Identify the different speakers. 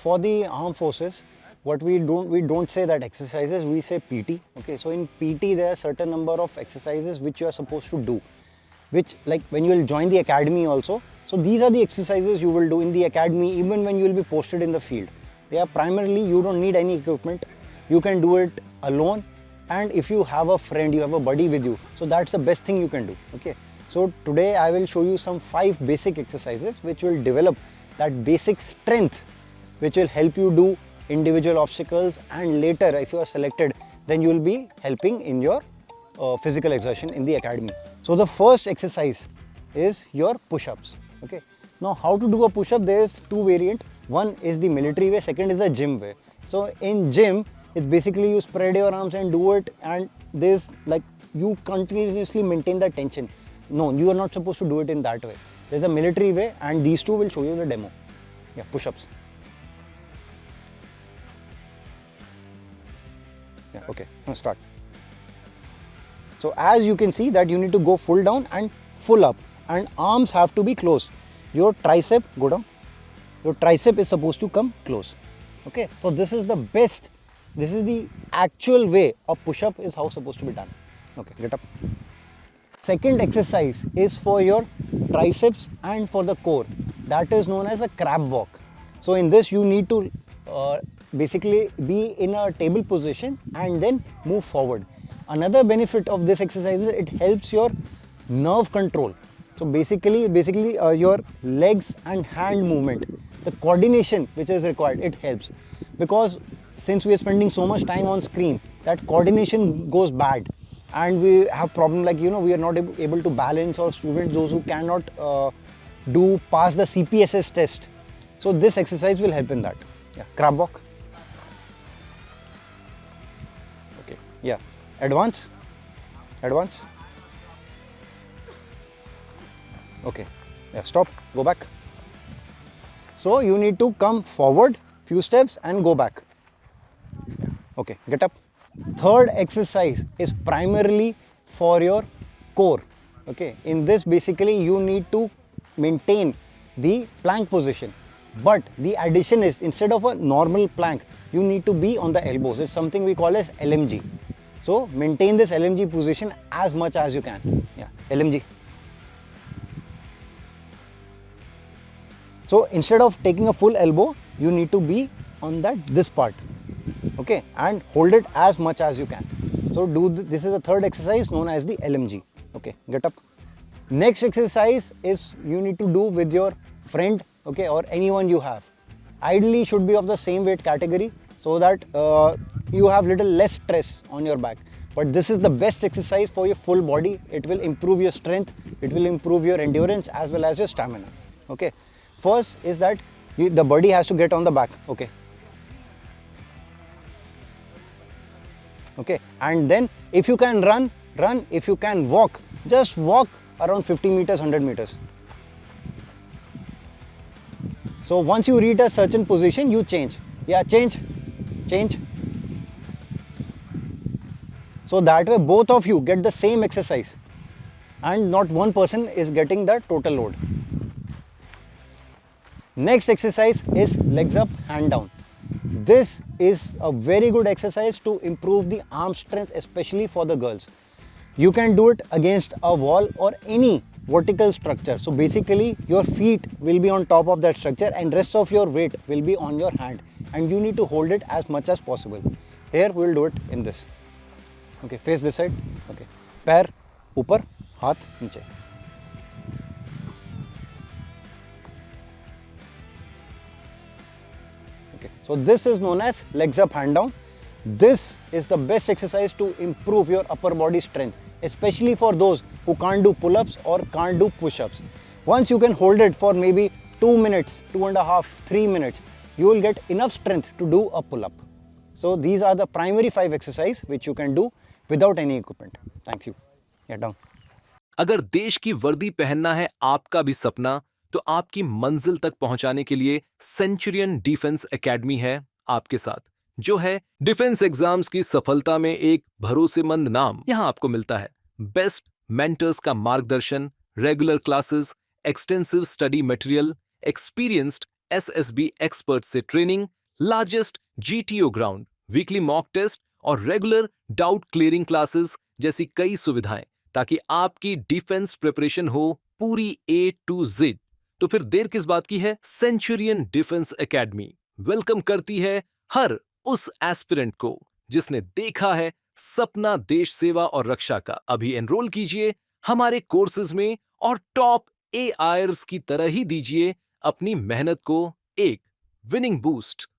Speaker 1: For the armed forces, what we don't say that exercises, we say PT. Okay, so in PT there are certain number of exercises which you are supposed to do, which like when you will join the academy also. So these are the exercises you will do in the academy even when you will be posted in the field. They are primarily, you don't need any equipment. You can do it alone, and if you have a friend, you have a buddy with you, so that's the best thing you can do. Okay, so today I will show you some 5 basic exercises which will develop that basic strength, which will help you do individual obstacles, and later if you are selected, then you will be helping in your physical exertion in the academy. So the first exercise is your push-ups. Okay, now how to do a push-up? There is 2 variant. One is the military way, second is the gym way. So in gym, it's basically you spread your arms and do it, and there's like you continuously maintain the tension. No, you are not supposed to do it in that way. There's a military way, and these two will show you the demo. Yeah, push-ups. Yeah, okay, now start. So as you can see that you need to go full down and full up, and arms have to be close. Your tricep, go down. Your tricep is supposed to come close. Okay, so this is the best, this is the actual way a push-up is how supposed to be done. Okay, get up. Second exercise is for your triceps and for the core. That is known as a crab walk. So in this you need to basically be in a table position and then move forward. Another benefit of this exercise is it helps your nerve control. So basically your legs and hand movement, the coordination which is required, it helps, because since we are spending so much time on screen, that coordination goes bad, and we have problem like we are not able to balance, or students those who cannot pass the CPSS test. So this exercise will help in that. Yeah, crab walk. Okay, yeah, advance. Okay, yeah, stop, go back. So you need to come forward few steps and go back. Yeah. Okay, get up. Third exercise is primarily for your core. Okay, in this basically you need to maintain the plank position, but the addition is, instead of a normal plank, you need to be on the elbows. It's something we call as LMG. So maintain this LMG position as much as you can. Yeah, LMG. So instead of taking a full elbow, you need to be on this part. Okay, and hold it as much as you can. So this is the third exercise known as the LMG. Okay, get up. Next exercise is you need to do with your friend, okay, or anyone you have. Ideally should be of the same weight category, so that you have little less stress on your back. But this is the best exercise for your full body. It will improve your strength, it will improve your endurance as well as your stamina. Okay, first is that the body has to get on the back. Okay. Okay, and then if you can run, if you can walk, just walk around 50 meters, 100 meters. So once you reach a certain position, you change. Yeah, change. So that way both of you get the same exercise, and not one person is getting the total load. Next exercise is legs up, hand down. This is a very good exercise to improve the arm strength, especially for the girls. You can do it against a wall or any vertical structure. So basically your feet will be on top of that structure, and rest of your weight will be on your hand, and you need to hold it as much as possible. Here we will do it in this. Okay, face this side. Okay, पैर ऊपर, हाथ नीचे. Okay, so this is known as legs up, hand down. This is the best exercise to improve your upper body strength, especially for those who can't do pull-ups or can't do push-ups. Once you can hold it for maybe 2 minutes, 2.5, 3 minutes, you will get enough strength to do a pull-up. So these are the primary 5 exercises which you can do without any equipment. Thank you. Yeah, down.
Speaker 2: अगर देश की वर्दी पहनना है आपका भी सपना, तो आपकी मंजिल तक पहुंचाने के लिए सेंचुरियन डिफेंस एकेडमी है आपके साथ, जो है डिफेंस एग्जाम्स की सफलता में एक भरोसेमंद नाम। यहां आपको मिलता है बेस्ट मेंटर्स का मार्गदर्शन, regular classes, extensive study material, experienced SSB expert से ट्रेनिंग, largest GTO ground, weekly mock test और रेगुलर डाउट क्लियरिंग क्लासेस जैसी कई सुविधाएं, ताकि आपकी डिफेंस प्रिपरेशन हो पूरी A to Z। तो फिर देर किस बात की है? सेंचुरियन डिफेंस एकेडमी वेलकम करती है हर उस एस्पिरेंट को जिसने देखा है सपना देश सेवा और रक्षा का। अभी एनरोल कीजिए हमारे कोर्सेज में और टॉप AIRS की तरह ही दीजिए अपनी मेहनत को एक विनिंग बूस्ट।